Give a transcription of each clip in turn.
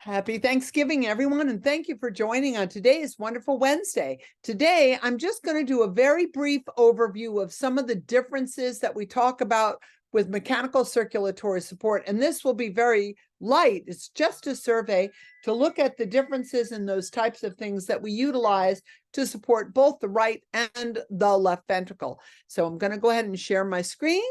Happy Thanksgiving, everyone, and thank you for joining on today's Wonderful Wednesday. Today, I'm just going to do a very brief overview of some of the differences that we talk about with mechanical circulatory support, and this will be very light. It's just a survey to look at the differences in those types of things that we utilize to support both the right and the left ventricle. So I'm going to go ahead and share my screen.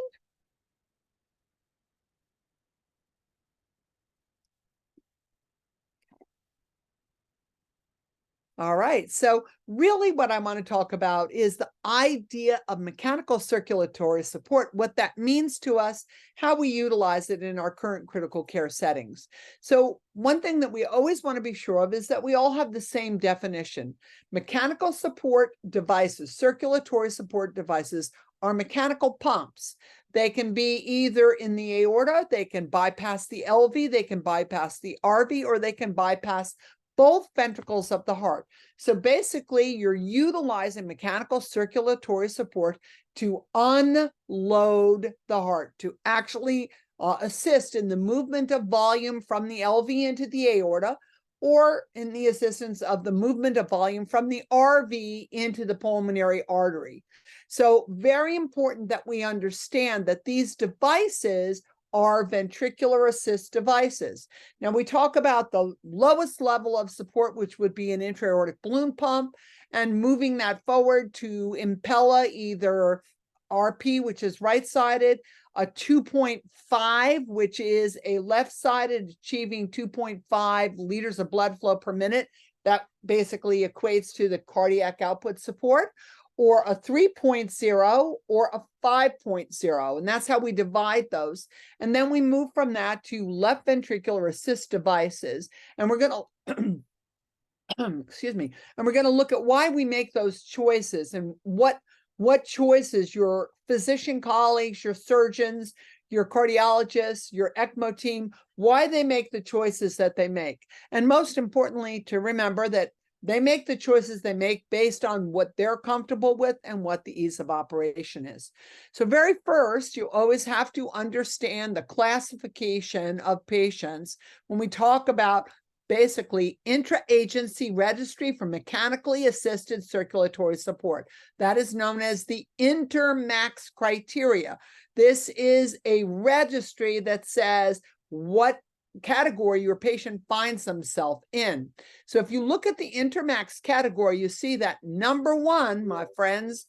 All right, so really what I want to talk about is the idea of mechanical circulatory support, what that means to us, how we utilize it in our current critical care settings. So one thing that we always want to be sure of is that we all have the same definition. Mechanical support devices, circulatory support devices, are mechanical pumps. They can be either in the aorta, they can bypass the LV, they can bypass the RV, or they can bypass both ventricles of the heart. So basically, you're utilizing mechanical circulatory support to unload the heart, to actually assist in the movement of volume from the LV into the aorta, or in the assistance of the movement of volume from the RV into the pulmonary artery. So very important that we understand that these devices are ventricular assist devices. Now, we talk about the lowest level of support, which would be an intra-aortic balloon pump, and moving that forward to Impella, either RP, which is right-sided, a 2.5, which is a left-sided, achieving 2.5 liters of blood flow per minute. That basically equates to the cardiac output support, or a 3.0 or a 5.0. And that's how we divide those. And then we move from that to left ventricular assist devices. And we're going to, excuse me, and we're going to look at why we make those choices and what choices your physician colleagues, your surgeons, your cardiologists, your ECMO team, why they make the choices that they make. And most importantly, to remember that they make the choices they make based on what they're comfortable with and what the ease of operation is. So very first, you always have to understand the classification of patients when we talk about basically intra-agency registry for mechanically assisted circulatory support. That is known as the INTERMACS criteria. This is a registry that says what category your patient finds themselves in. So if you look at the INTERMACS category, you see that number one, my friends,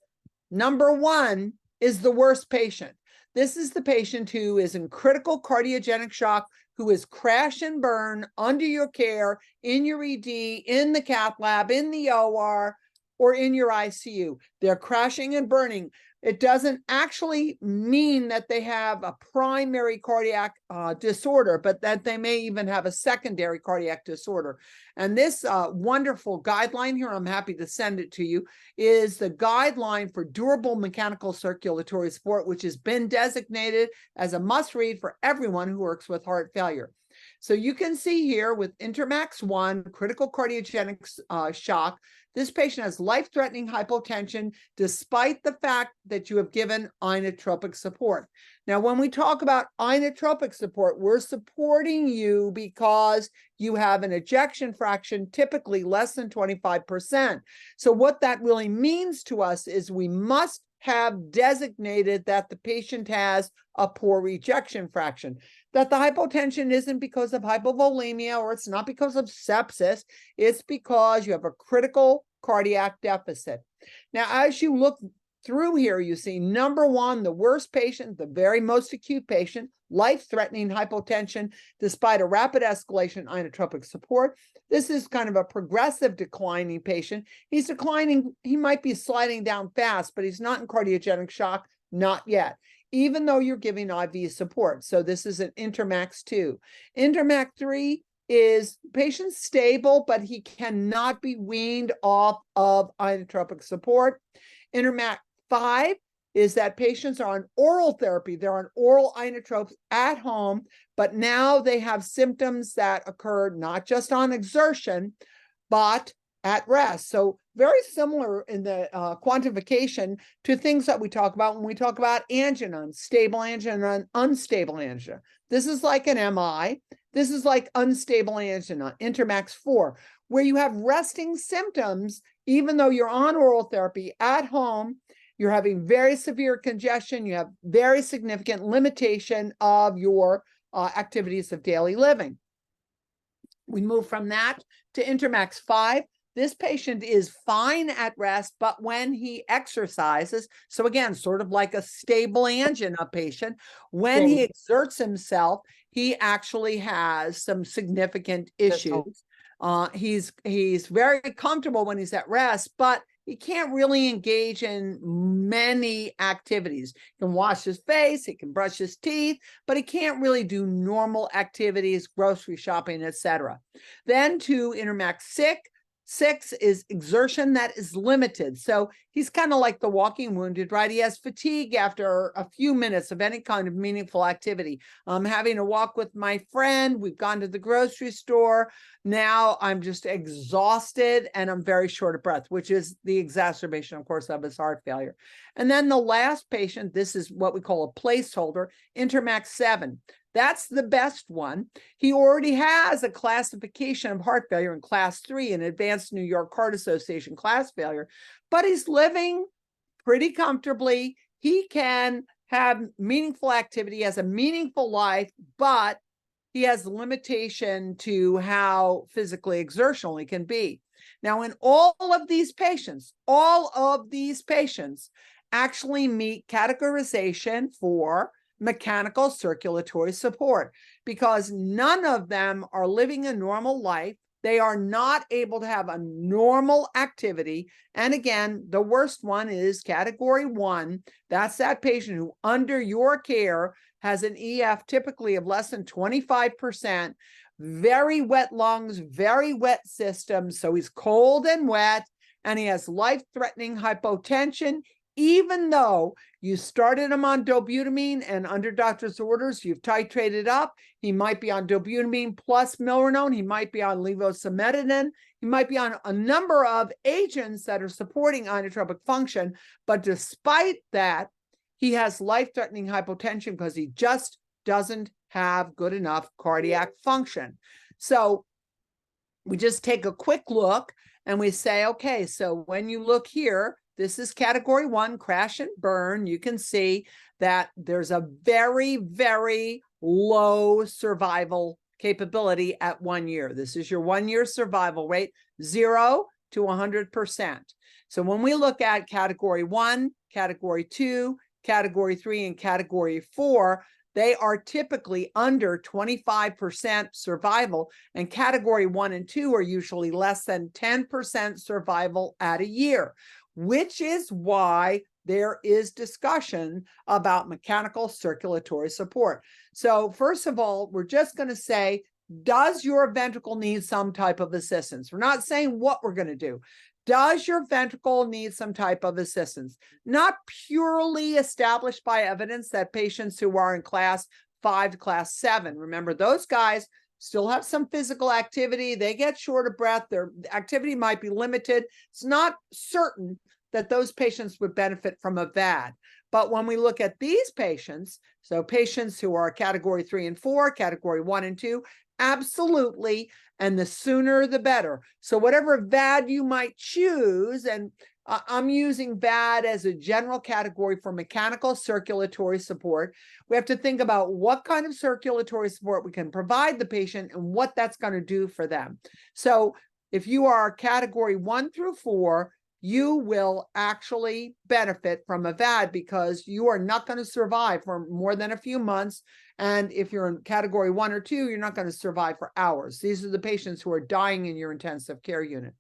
number one is the worst patient. This is the patient who is in critical cardiogenic shock, who is crash and burn under your care, in your ED, in the cath lab, in the OR, or in your ICU. They're crashing and burning. It doesn't actually mean that they have a primary cardiac disorder, but that they may even have a secondary cardiac disorder. And this wonderful guideline here, I'm happy to send it to you, is the guideline for durable mechanical circulatory support, which has been designated as a must-read for everyone who works with heart failure. So you can see here with INTERMACS 1, critical cardiogenic shock, this patient has life-threatening hypotension despite the fact that you have given inotropic support. Now, when we talk about inotropic support, we're supporting you because you have an ejection fraction typically less than 25%. So what that really means to us is we must have designated that the patient has a poor ejection fraction, that the hypotension isn't because of hypovolemia or it's not because of sepsis, it's because you have a critical cardiac deficit. Now, as you look through here, you see number one, the worst patient, the very most acute patient, life-threatening hypotension, despite a rapid escalation inotropic support. This is kind of a progressive declining patient. He's declining, he might be sliding down fast, but he's not in cardiogenic shock, not yet, even though you're giving IV support. So this is an INTERMACS 2. INTERMACS 3 is patient stable, but he cannot be weaned off of inotropic support. INTERMACS 5 is that patients are on oral therapy. They're on oral inotropes at home, but now they have symptoms that occur not just on exertion, but at rest. So very similar in the quantification to things that we talk about when we talk about angina, stable angina and unstable angina. This is like an MI. This is like unstable angina, Intermax 4, where you have resting symptoms, even though you're on oral therapy at home. You're having very severe congestion. You have very significant limitation of your activities of daily living. We move from that to Intermax 5. This patient is fine at rest, but when he exercises, so again, sort of like a stable angina patient, when he exerts himself, he actually has some significant issues. He's very comfortable when he's at rest, but he can't really engage in many activities. He can wash his face, he can brush his teeth, but he can't really do normal activities, grocery shopping, etc. Then to Intermax 6. 6 is exertion that is limited. So he's kind of like the walking wounded, right? He has fatigue after a few minutes of any kind of meaningful activity. I'm having a walk with my friend. We've gone to the grocery store. Now I'm just exhausted and I'm very short of breath, which is the exacerbation, of course, of his heart failure. And then the last patient, this is what we call a placeholder, Intermax 7. That's the best one. He already has a classification of heart failure in class 3, an advanced New York Heart Association class failure, but he's living pretty comfortably. He can have meaningful activity, has a meaningful life, but he has limitation to how physically exertional he can be. Now, in all of these patients actually meet categorization for mechanical circulatory support because none of them are living a normal life. They are not able to have a normal activity. And again, the worst one is category 1. That's that patient who under your care has an EF typically of less than 25%, very wet lungs, very wet system. So he's cold and wet, and he has life-threatening hypotension, even though you started him on dobutamine and under doctor's orders, you've titrated up. He might be on dobutamine plus milrinone. He might be on levosimetadine. He might be on a number of agents that are supporting inotropic function. But despite that, he has life-threatening hypotension because he just doesn't have good enough cardiac function. So we just take a quick look and we say, okay, so when you look here, this is category 1, crash and burn. You can see that there's a very, very low survival capability at 1 year. This is your 1 year survival rate, 0 to 100%. So when we look at category 1, category 2, category 3, and category 4, they are typically under 25% survival, and category 1 and 2 are usually less than 10% survival at a year, which is why there is discussion about mechanical circulatory support. So first of all, we're just going to say, does your ventricle need some type of assistance? We're not saying what we're going to do. Does your ventricle need some type of assistance? Not purely established by evidence that patients who are in class 5 to class 7, remember those guys still have some physical activity. They get short of breath. Their activity might be limited. It's not certain that those patients would benefit from a VAD. But when we look at these patients, so patients who are category 3 and 4, category 1 and 2, absolutely, and the sooner the better. So whatever VAD you might choose, and I'm using VAD as a general category for mechanical circulatory support. We have to think about what kind of circulatory support we can provide the patient and what that's going to do for them. So if you are category 1 through 4, you will actually benefit from a VAD because you are not going to survive for more than a few months. And if you're in category 1 or 2, you're not going to survive for hours. These are the patients who are dying in your intensive care unit.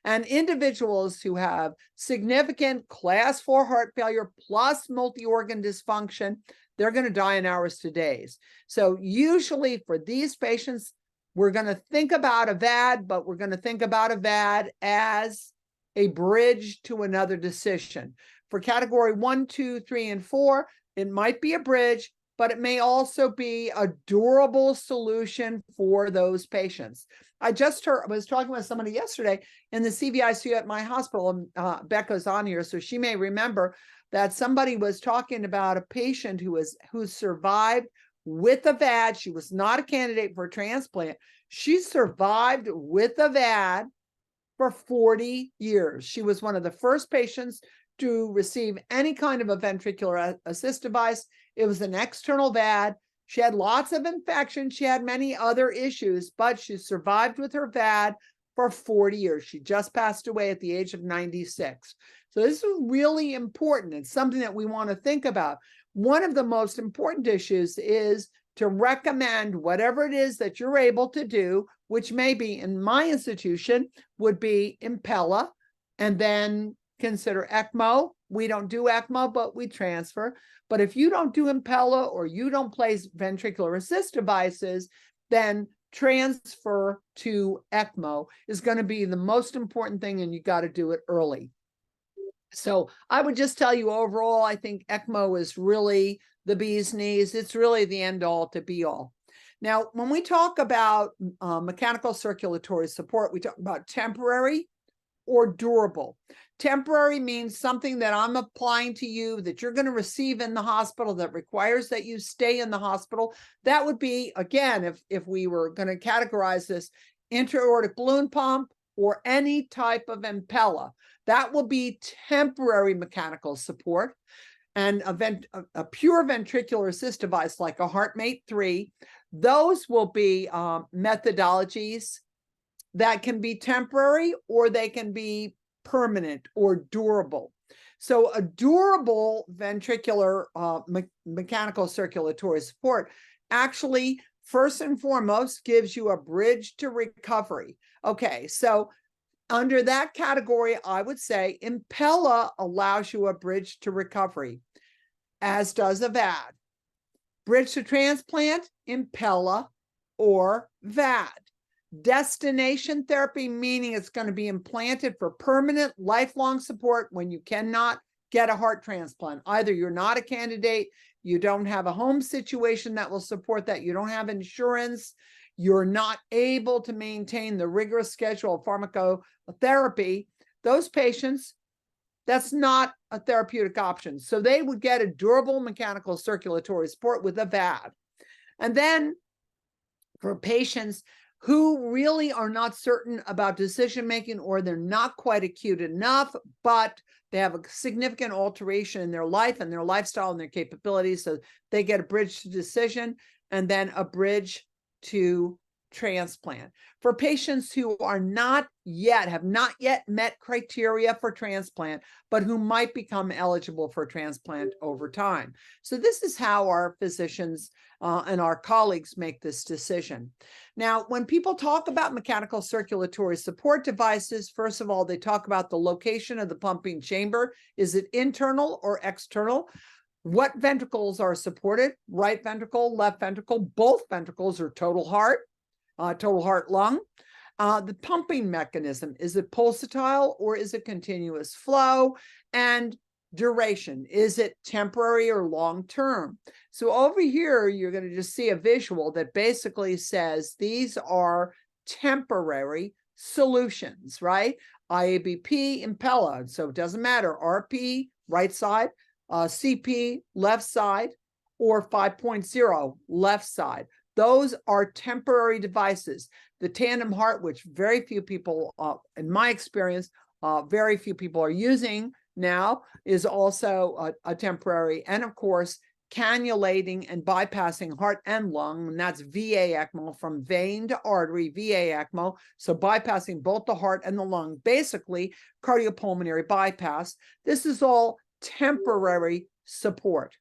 And individuals who have significant class 4 heart failure plus multi-organ dysfunction, they're going to die in hours to days. So usually for these patients, we're going to think about a VAD, but we're going to think about a VAD as a bridge to another decision. For category 1, 2, 3, and 4, it might be a bridge, but it may also be a durable solution for those patients. I was talking with somebody yesterday in the CVICU at my hospital, and Becca's on here, so she may remember that somebody was talking about a patient who survived with a VAD. She was not a candidate for transplant. She survived with a VAD for 40 years. She was one of the first patients to receive any kind of a ventricular assist device. It was an external VAD. She had lots of infections. She had many other issues, but she survived with her VAD for 40 years. She just passed away at the age of 96. So this is really important. It's something that we want to think about. One of the most important issues is to recommend whatever it is that you're able to do, which may be, in my institution, would be Impella, and then consider ECMO. We don't do ECMO, but we transfer. But if you don't do Impella or you don't place ventricular assist devices, then transfer to ECMO is going to be the most important thing, and you got to do it early. So I would just tell you overall, I think ECMO is really the bee's knees. It's really the end all to be all. Now, when we talk about mechanical circulatory support, we talk about temporary or durable. Temporary means something that I'm applying to you that you're going to receive in the hospital that requires that you stay in the hospital. That would be, again, if we were going to categorize this, intra-aortic balloon pump or any type of Impella. That will be temporary mechanical support. And a pure ventricular assist device like a HeartMate 3, those will be methodologies that can be temporary or they can be permanent or durable. So a durable ventricular mechanical circulatory support actually, first and foremost, gives you a bridge to recovery. Okay, so under that category, I would say Impella allows you a bridge to recovery, as does a VAD. Bridge to transplant, Impella or VAD. Destination therapy, meaning it's going to be implanted for permanent, lifelong support when you cannot get a heart transplant. Either you're not a candidate, you don't have a home situation that will support that, you don't have insurance, you're not able to maintain the rigorous schedule of pharmacotherapy. Those patients, that's not a therapeutic option. So they would get a durable mechanical circulatory support with a VAD. And then for patients who really are not certain about decision-making, or they're not quite acute enough, but they have a significant alteration in their life and their lifestyle and their capabilities, so they get a bridge to decision and then a bridge to transplant. For patients who are have not yet met criteria for transplant, but who might become eligible for transplant over time. So this is how our physicians and our colleagues make this decision. Now, when people talk about mechanical circulatory support devices, first of all, they talk about the location of the pumping chamber. Is it internal or external? What ventricles are supported? Right ventricle, left ventricle, both ventricles, or total heart lung. The pumping mechanism, is it pulsatile or is it continuous flow? And duration, is it temporary or long-term? So over here, you're going to just see a visual that basically says these are temporary solutions, right? IABP, Impella, so it doesn't matter. RP, right side, CP, left side, or 5.0, left side. Those are temporary devices. The tandem heart, which very few people, in my experience, very few people are using now, is also a temporary. And of course, cannulating and bypassing heart and lung, and that's VA ECMO, from vein to artery, VA ECMO. So bypassing both the heart and the lung, basically cardiopulmonary bypass. This is all temporary support.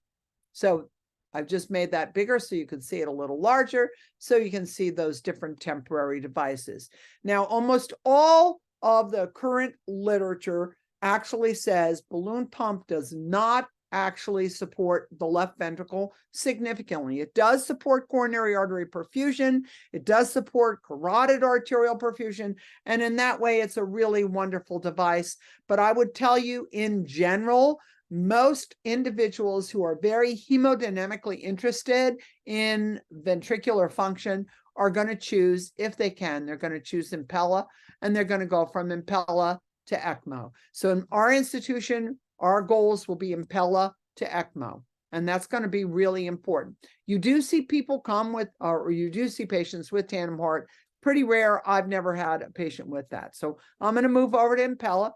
So I've just made that bigger so you can see it a little larger, so you can see those different temporary devices. Now, almost all of the current literature actually says balloon pump does not actually support the left ventricle significantly. It does support coronary artery perfusion. It does support carotid arterial perfusion. And in that way, it's a really wonderful device. But I would tell you, in general, most individuals who are very hemodynamically interested in ventricular function are going to choose, if they can, they're going to choose Impella, and they're going to go from Impella to ECMO. So in our institution, our goals will be Impella to ECMO. And that's going to be really important. You do see people come with, or you do see patients with tandem heart. Pretty rare. I've never had a patient with that. So I'm going to move over to Impella.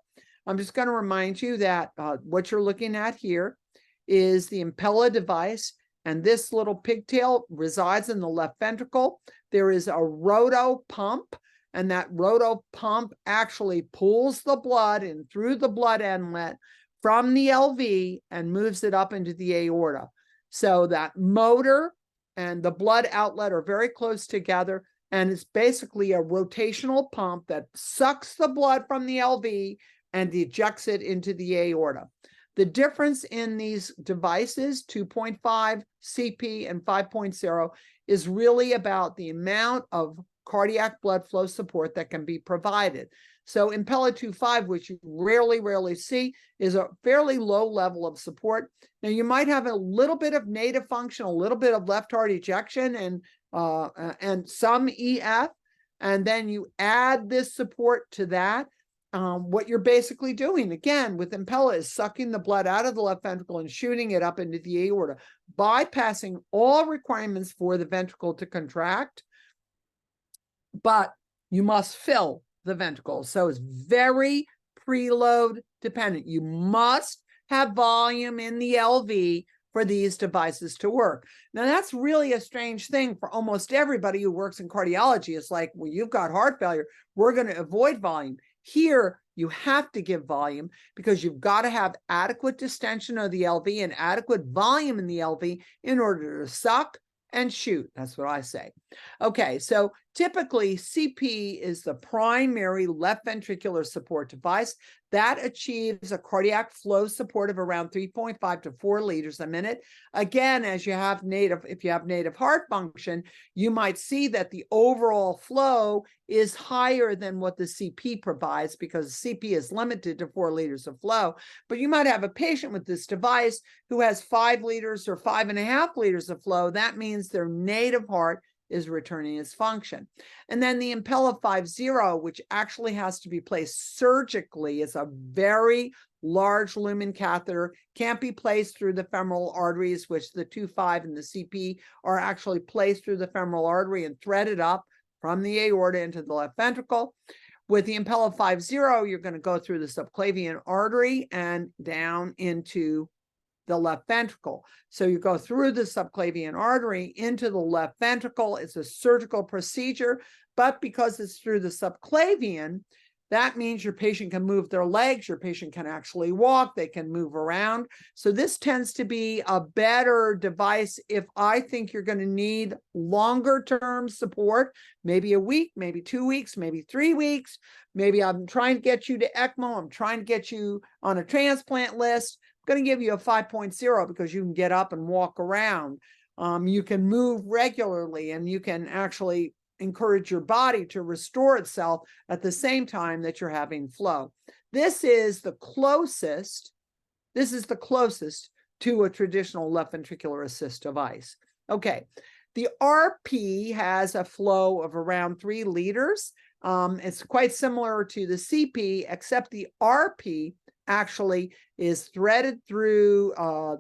I'm just going to remind you that what you're looking at here is the Impella device. And this little pigtail resides in the left ventricle. There is a roto pump, and that roto pump actually pulls the blood in through the blood inlet from the LV and moves it up into the aorta. So that motor and the blood outlet are very close together, and it's basically a rotational pump that sucks the blood from the LV and ejects it into the aorta. The difference in these devices, 2.5 CP and 5.0, is really about the amount of cardiac blood flow support that can be provided. So Impella 2.5, which you rarely see, is a fairly low level of support. Now, you might have a little bit of native function, a little bit of left heart ejection, and some EF, and then you add this support to that. What you're basically doing, again, with Impella is sucking the blood out of the left ventricle and shooting it up into the aorta, bypassing all requirements for the ventricle to contract, but you must fill the ventricle. So it's very preload dependent. You must have volume in the LV for these devices to work. Now, that's really a strange thing for almost everybody who works in cardiology. It's like, well, you've got heart failure, we're going to avoid volume. Here, you have to give volume because you've got to have adequate distension of the LV and adequate volume in the LV in order to suck and shoot. That's what I say. Okay, so typically CP is the primary left ventricular support device that achieves a cardiac flow support of around 3.5 to 4 liters a minute. Again, as you have if you have native heart function, you might see that the overall flow is higher than what the CP provides because CP is limited to 4 liters of flow. But you might have a patient with this device who has 5 liters or 5.5 liters of flow. That means their native heart is returning its function. And then the Impella 5.0, which actually has to be placed surgically, is a very large lumen catheter, can't be placed through the femoral arteries, which the 2.5 and the CP are actually placed through the femoral artery and threaded up from the aorta into the left ventricle. With the Impella 5.0, you're going to go through the subclavian artery and down into the left ventricle. So you go through the subclavian artery into the left ventricle. It's a surgical procedure, but because it's through the subclavian, that means your patient can move their legs, your patient can actually walk, they can move around. So this tends to be a better device if I think you're going to need longer term support, maybe a week, maybe 2 weeks, maybe 3 weeks. Maybe I'm trying to get you to ECMO, I'm trying to get you on a transplant list. Going to give you a 5.0 because you can get up and walk around. You can move regularly, and you can actually encourage your body to restore itself at the same time that you're having flow. This is the closest to a traditional left ventricular assist device. Okay, the RP has a flow of around 3 liters. It's quite similar to the CP, except the RP actually is threaded through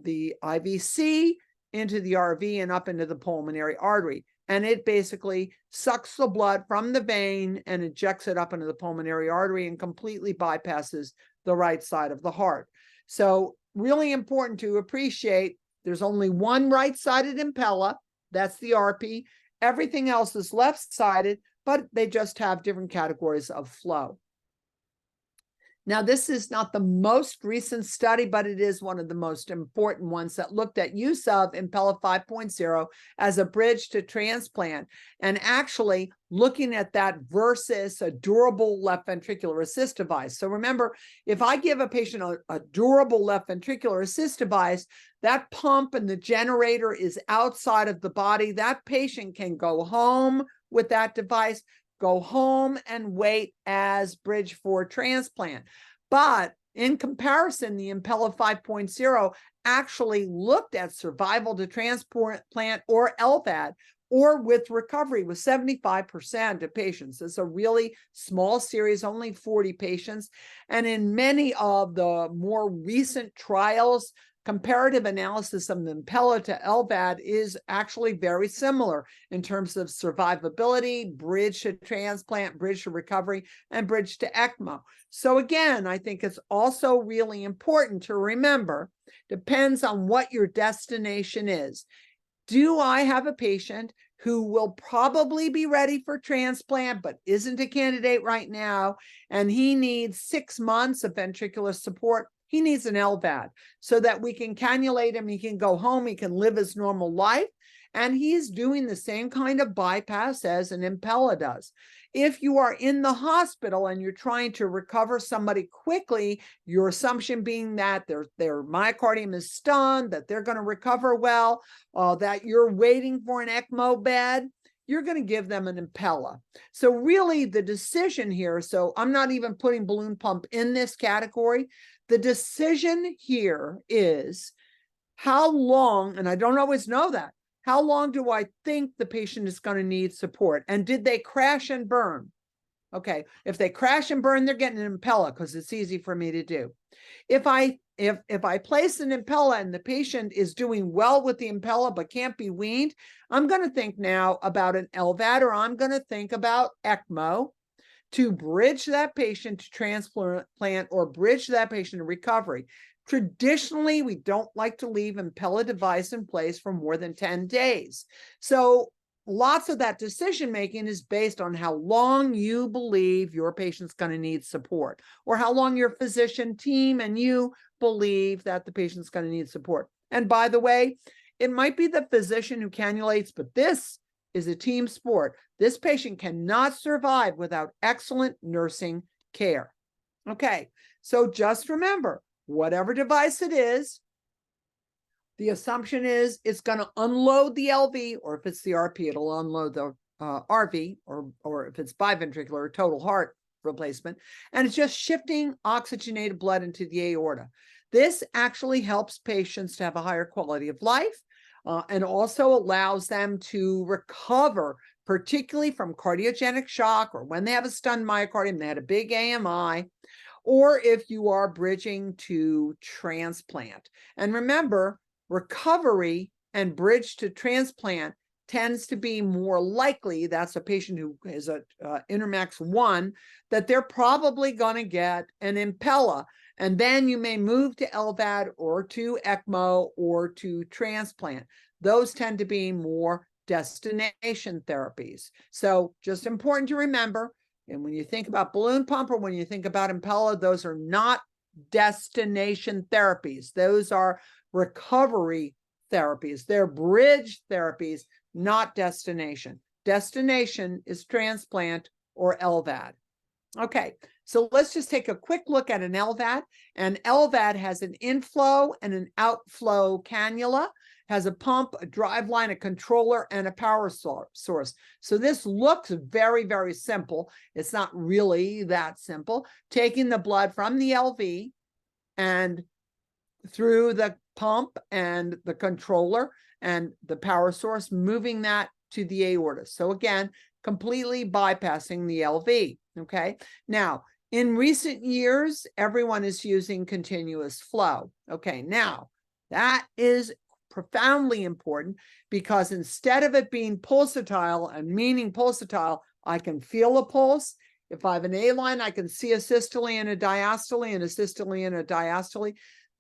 the IVC into the RV and up into the pulmonary artery. And it basically sucks the blood from the vein and ejects it up into the pulmonary artery and completely bypasses the right side of the heart. So really important to appreciate there's only one right-sided Impella, that's the RP. Everything else is left-sided, but they just have different categories of flow. Now, this is not the most recent study, but it is one of the most important ones that looked at use of Impella 5.0 as a bridge to transplant, and actually looking at that versus a durable left ventricular assist device. So remember, if I give a patient a durable left ventricular assist device, that pump and the generator is outside of the body. That patient can go home with that device, go home and wait as bridge for transplant. But in comparison, the Impella 5.0 actually looked at survival to transplant or LVAD or with recovery with 75% of patients. It's a really small series, only 40 patients. And in many of the more recent trials, comparative analysis of Impella to LVAD is actually very similar in terms of survivability, bridge to transplant, bridge to recovery, and bridge to ECMO. So again, I think it's also really important to remember, depends on what your destination is. Do I have a patient who will probably be ready for transplant, but isn't a candidate right now, and he needs 6 months of ventricular support? He needs an LVAD so that we can cannulate him. He can go home. He can live his normal life. And he's doing the same kind of bypass as an Impella does. If you are in the hospital and you're trying to recover somebody quickly, your assumption being that their myocardium is stunned, that they're going to recover well, that you're waiting for an ECMO bed, you're going to give them an Impella. So really the decision here, so I'm not even putting balloon pump in this category. The decision here is how long, and I don't always know that, how long do I think the patient is going to need support? And did they crash and burn? Okay, if they crash and burn, they're getting an Impella because it's easy for me to do. If I place an Impella and the patient is doing well with the Impella but can't be weaned, I'm going to think now about an LVAD, or I'm going to think about ECMO to bridge that patient to transplant or bridge that patient to recovery. Traditionally, we don't like to leave Impella device in place for more than 10 days. So lots of that decision-making is based on how long you believe your patient's going to need support, or how long your physician team and you believe that the patient's going to need support. And by the way, it might be the physician who cannulates, but this is a team sport. This patient cannot survive without excellent nursing care. Okay, so just remember, whatever device it is, the assumption is it's going to unload the LV, or if it's the RP, it'll unload the RV, or if it's biventricular or total heart replacement, and it's just shifting oxygenated blood into the aorta. This actually helps patients to have a higher quality of life, and also allows them to recover, particularly from cardiogenic shock, or when they have a stunned myocardium, they had a big AMI, or if you are bridging to transplant. And remember, recovery and bridge to transplant tends to be more likely, that's a patient who is a Intermax 1, that they're probably going to get an Impella. And then you may move to LVAD or to ECMO or to transplant. Those tend to be more destination therapies. So just important to remember, and when you think about balloon pump or when you think about Impella, those are not destination therapies. Those are recovery therapies. They're bridge therapies, not destination. Destination is transplant or LVAD. Okay, so let's just take a quick look at an LVAD. An LVAD has an inflow and an outflow cannula, has a pump, a drive line, a controller, and a power source. So this looks very, very simple. It's not really that simple. Taking the blood from the LV and through the pump and the controller and the power source, moving that to the aorta. So again, completely bypassing the LV. Okay. Now, in recent years, everyone is using continuous flow. Okay. Now, that is profoundly important, because instead of it being pulsatile, and meaning pulsatile, I can feel a pulse. If I have an A line, I can see a systole and a diastole, and a systole and a diastole.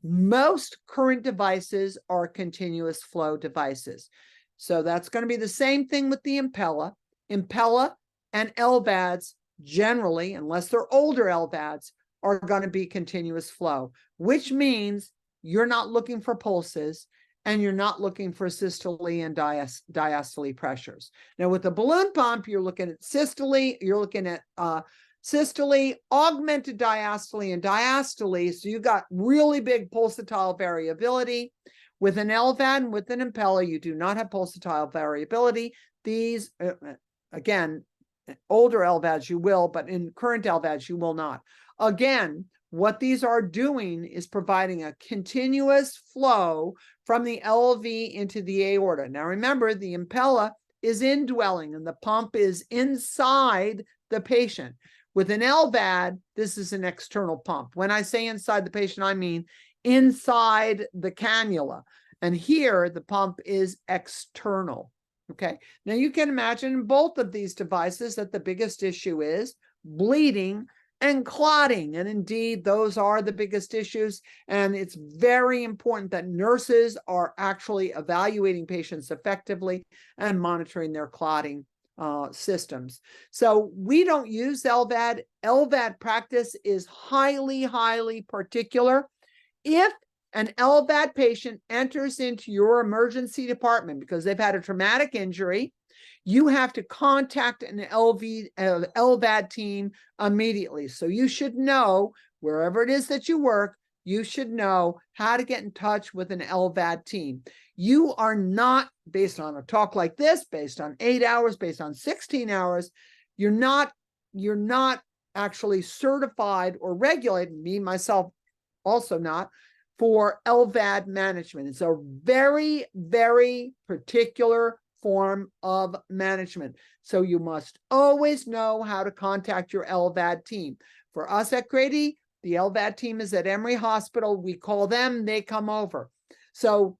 Most current devices are continuous flow devices. So that's going to be the same thing with the Impella. Impella and LVADs generally, unless they're older LVADs, are going to be continuous flow, which means you're not looking for pulses and you're not looking for systole and diastole pressures. Now with the balloon pump, you're looking at systole, you're looking at systole, augmented diastole, and diastole. So you got really big pulsatile variability. With an LVAD and with an Impella, you do not have pulsatile variability. These, again, older LVADs you will, but in current LVADs you will not. Again, what these are doing is providing a continuous flow from the LV into the aorta. Now remember, the Impella is indwelling and the pump is inside the patient. With an LVAD, this is an external pump. When I say inside the patient, I mean inside the cannula. And here the pump is external. Okay. Now you can imagine in both of these devices that the biggest issue is bleeding and clotting. And indeed, those are the biggest issues. And it's very important that nurses are actually evaluating patients effectively and monitoring their clotting systems. So we don't use LVAD. LVAD practice is highly, highly particular. If an LVAD patient enters into your emergency department because they've had a traumatic injury, you have to contact an LVAD team immediately. So you should know, wherever it is that you work, you should know how to get in touch with an LVAD team. You are not, based on a talk like this, based on 8 hours, based on 16 hours, you're not actually certified or regulated, me, myself, also not, for LVAD management. It's a very, very particular form of management. So you must always know how to contact your LVAD team. For us at Grady, the LVAD team is at Emory Hospital. We call them, they come over. So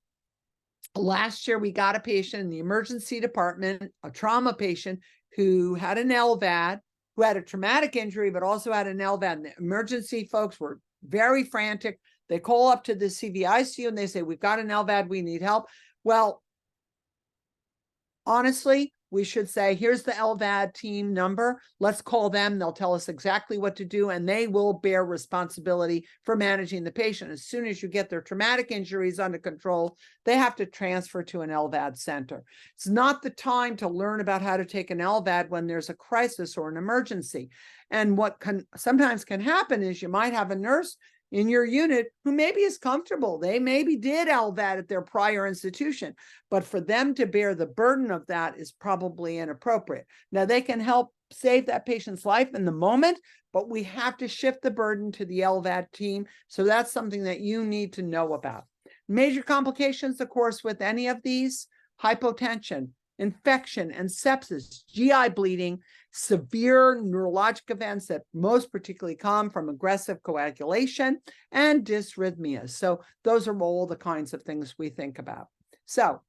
last year we got a patient in the emergency department, a trauma patient who had an LVAD, who had a traumatic injury, but also had an LVAD. And the emergency folks were very frantic. They call up to the CVICU and they say, we've got an LVAD, we need help. Well, honestly, we should say, here's the LVAD team number. Let's call them. They'll tell us exactly what to do, and they will bear responsibility for managing the patient. As soon as you get their traumatic injuries under control, they have to transfer to an LVAD center. It's not the time to learn about how to take an LVAD when there's a crisis or an emergency. And what sometimes can happen is you might have a nurse in your unit who maybe is comfortable. They maybe did LVAD at their prior institution, but for them to bear the burden of that is probably inappropriate. Now, they can help save that patient's life in the moment, but we have to shift the burden to the LVAD team. So that's something that you need to know about. Major complications, of course, with any of these: hypotension, infection and sepsis, GI bleeding, severe neurologic events that most particularly come from aggressive coagulation, and dysrhythmias. So those are all the kinds of things we think about. So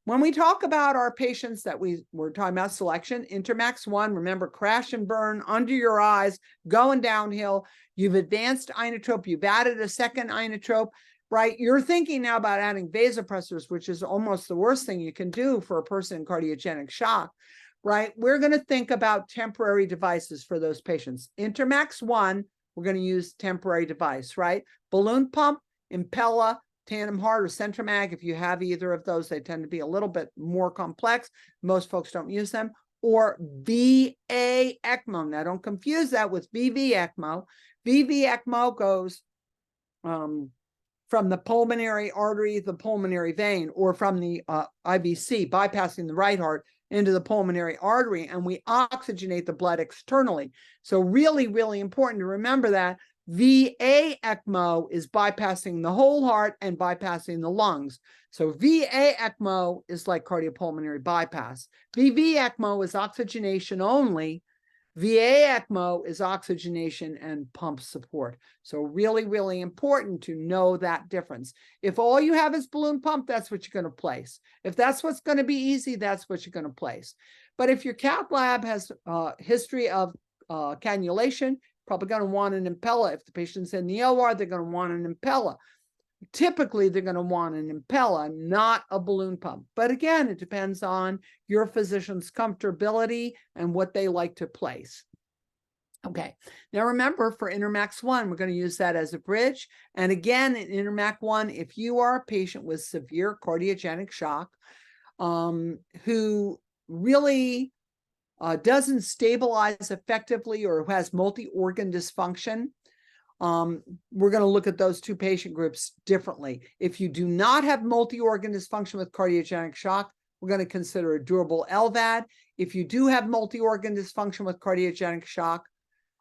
when we talk about our patients that we're talking about selection, Intermax 1, remember, crash and burn, under your eyes, going downhill. You've advanced inotrope, you've added a second inotrope, right? You're thinking now about adding vasopressors, which is almost the worst thing you can do for a person in cardiogenic shock, right? We're going to think about temporary devices for those patients. Intermax 1, we're going to use temporary device, right? Balloon pump, Impella, tandem heart, or Centromag. If you have either of those, they tend to be a little bit more complex. Most folks don't use them. Or VA ECMO. Now, don't confuse that with VV ECMO. VV ECMO goes from the pulmonary artery, the pulmonary vein, or from the IVC, bypassing the right heart into the pulmonary artery, and we oxygenate the blood externally. So really, really important to remember that VA ECMO is bypassing the whole heart and bypassing the lungs. So VA ECMO is like cardiopulmonary bypass. VV ECMO is oxygenation only. VA ECMO is oxygenation and pump support. So really, really important to know that difference. If all you have is balloon pump, that's what you're going to place. If that's what's going to be easy, that's what you're going to place. But if your cath lab has a history of cannulation, probably going to want an Impella. If the patient's in the OR, they're going to want an Impella. Typically, they're going to want an Impella, not a balloon pump. But again, it depends on your physician's comfortability and what they like to place. Okay, now remember, for Intermax 1, we're going to use that as a bridge. And again, in Intermax 1, if you are a patient with severe cardiogenic shock who really doesn't stabilize effectively or who has multi-organ dysfunction, we're going to look at those two patient groups differently. If you do not have multi-organ dysfunction with cardiogenic shock, we're going to consider a durable LVAD. If you do have multi-organ dysfunction with cardiogenic shock,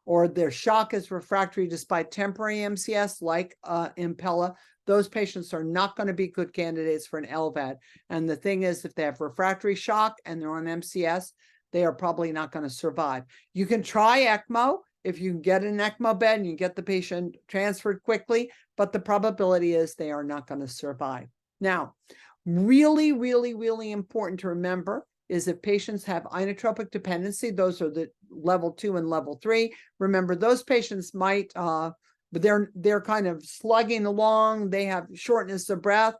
or their shock is refractory despite temporary MCS like Impella, those patients are not going to be good candidates for an LVAD. And the thing is, if they have refractory shock and they're on MCS, they are probably not going to survive. You can try ECMO. if you get an ECMO bed and you get the patient transferred quickly, but the probability is they are not going to survive. Now, really, really, really important to remember is if patients have inotropic dependency, those are the level 2 and level 3. Remember, those patients might, but they're kind of slugging along. They have shortness of breath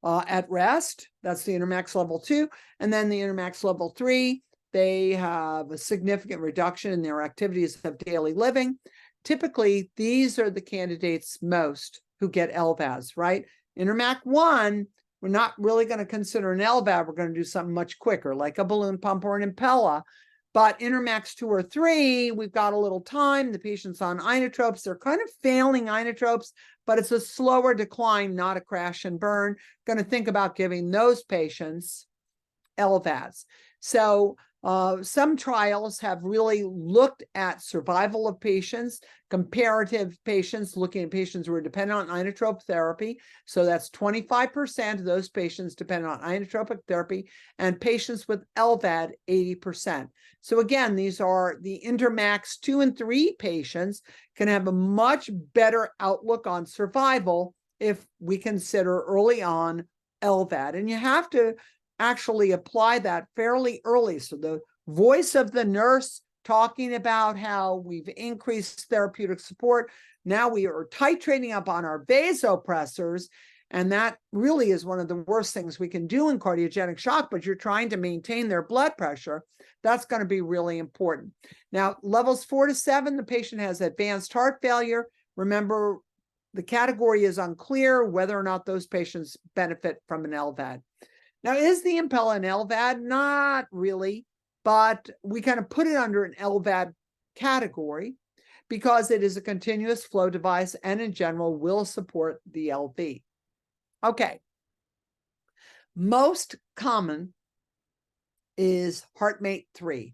at rest. That's the intermax level 2. And then the intermax level 3, they have a significant reduction in their activities of daily living. Typically, these are the candidates most who get LVADs, right? Intermax 1, we're not really going to consider an LVAD. We're going to do something much quicker, like a balloon pump or an Impella. But intermax 2 or 3, we've got a little time. The patient's on inotropes. They're kind of failing inotropes, but it's a slower decline, not a crash and burn. Going to think about giving those patients LVADs. So some trials have really looked at survival of patients, comparative patients, looking at patients who are dependent on inotrope therapy. So that's 25% of those patients dependent on inotropic therapy, and patients with LVAD, 80%. So again, these are the intermax 2 and 3 patients can have a much better outlook on survival if we consider early on LVAD. And you have to actually apply that fairly early. So the voice of the nurse talking about how we've increased therapeutic support. Now we are titrating up on our vasopressors. And that really is one of the worst things we can do in cardiogenic shock, but you're trying to maintain their blood pressure. That's going to be really important. Now, levels 4 to 7, the patient has advanced heart failure. Remember, the category is unclear whether or not those patients benefit from an LVAD. Now, is the Impella an LVAD? Not really, but we kind of put it under an LVAD category because it is a continuous flow device and in general will support the LV. Okay. Most common is HeartMate 3.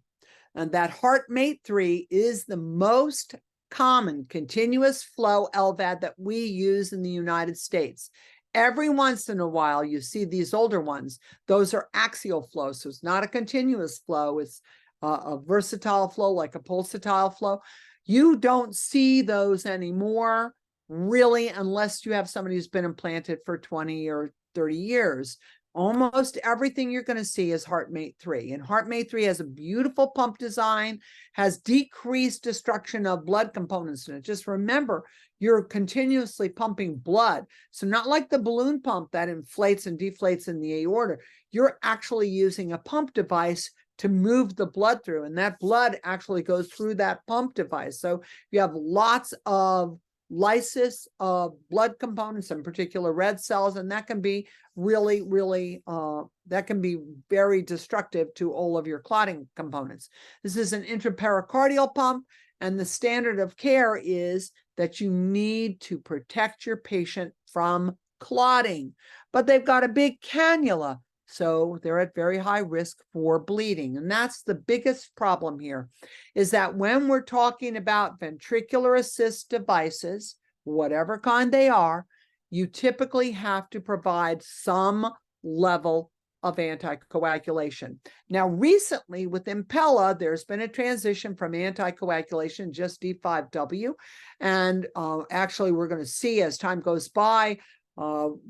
And that HeartMate 3 is the most common continuous flow LVAD that we use in the United States. Every once in a while, you see these older ones. Those are axial flow, so it's not a continuous flow. It's a versatile flow, like a pulsatile flow. You don't see those anymore, really, unless you have somebody who's been implanted for 20 or 30 years. Almost everything you're going to see is HeartMate 3. And HeartMate 3 has a beautiful pump design, has decreased destruction of blood components in it. Just remember, you're continuously pumping blood. So not like the balloon pump that inflates and deflates in the aorta. You're actually using a pump device to move the blood through. And that blood actually goes through that pump device. So you have lots of lysis of blood components, in particular red cells, and that can be really, really, that can be very destructive to all of your clotting components. This is an intrapericardial pump, and the standard of care is that you need to protect your patient from clotting, but they've got a big cannula, so they're at very high risk for bleeding. And that's the biggest problem here, is that when we're talking about ventricular assist devices, whatever kind they are, you typically have to provide some level of anticoagulation. Now, recently with Impella, there's been a transition from anticoagulation, just D5W. And actually, we're going to see as time goes by,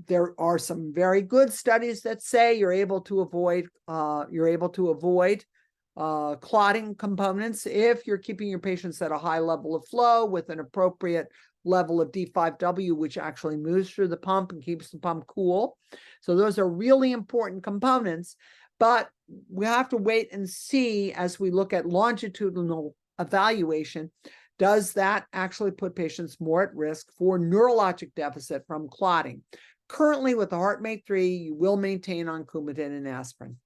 there are some very good studies that say you're able to avoid clotting components if you're keeping your patients at a high level of flow with an appropriate level of D5W, which actually moves through the pump and keeps the pump cool. So those are really important components, but we have to wait and see as we look at longitudinal evaluation. Does that actually put patients more at risk for neurologic deficit from clotting? Currently, with the HeartMate 3, you will maintain on Coumadin and aspirin.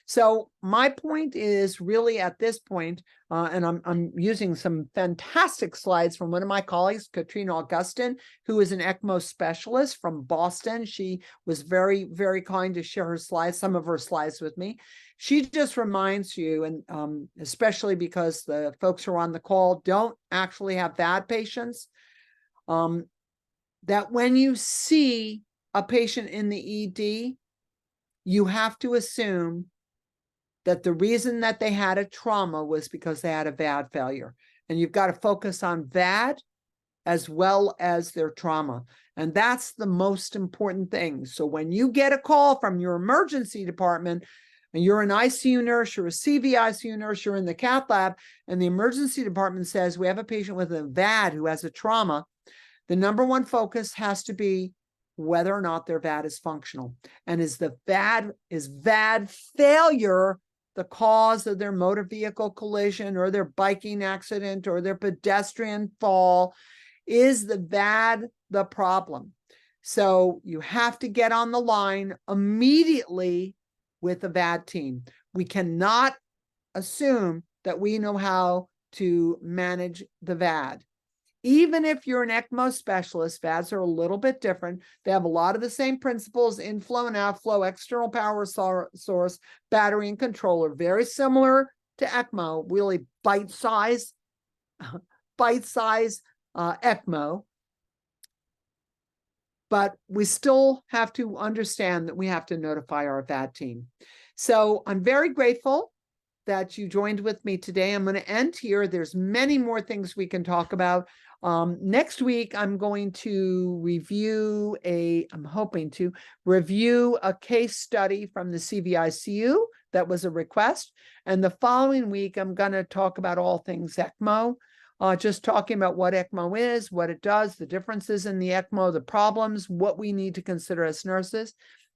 So my point is really at this point, and I'm using some fantastic slides from one of my colleagues, Katrina Augustin, who is an ECMO specialist from Boston. She was very, very kind to share her slides, some of her slides with me. She just reminds you, and especially because the folks who are on the call don't actually have VAD patients, that when you see a patient in the ED, you have to assume that the reason that they had a trauma was because they had a VAD failure. and you've got to focus on VAD as well as their trauma. And that's the most important thing. So when you get a call from your emergency department, and you're an ICU nurse, you're a CVICU nurse, you're in the cath lab, and the emergency department says, we have a patient with a VAD who has a trauma, the number one focus has to be whether or not their VAD is functional. And is VAD failure the cause of their motor vehicle collision or their biking accident or their pedestrian fall? Is the VAD the problem? So you have to get on the line immediately with the VAD team. We cannot assume that we know how to manage the VAD. Even if you're an ECMO specialist, VADs are a little bit different. They have a lot of the same principles, inflow and outflow, external power source, battery and controller, very similar to ECMO, really bite-size ECMO. But we still have to understand that we have to notify our VAD team. So I'm very grateful that you joined with me today. I'm going to end here. There's many more things we can talk about. Next week, I'm hoping to review a case study from the CVICU that was a request. And the following week, I'm going to talk about all things ECMO. Just talking about what ECMO is, what it does, the differences in the ECMO, the problems, what we need to consider as nurses.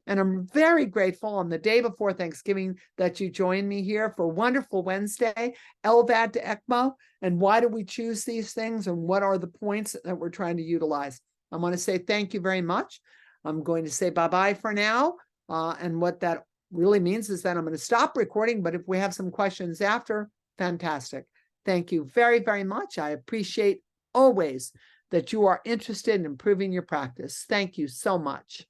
And I'm very grateful on the day before Thanksgiving that you joined me here for Wonderful Wednesday, LVAD to ECMO, and why do we choose these things and what are the points that we're trying to utilize. I want to say thank you very much. I'm going to say bye-bye for now. And what that really means is that I'm going to stop recording, but if we have some questions after, fantastic. Thank you very, very much. I appreciate always that you are interested in improving your practice. Thank you so much.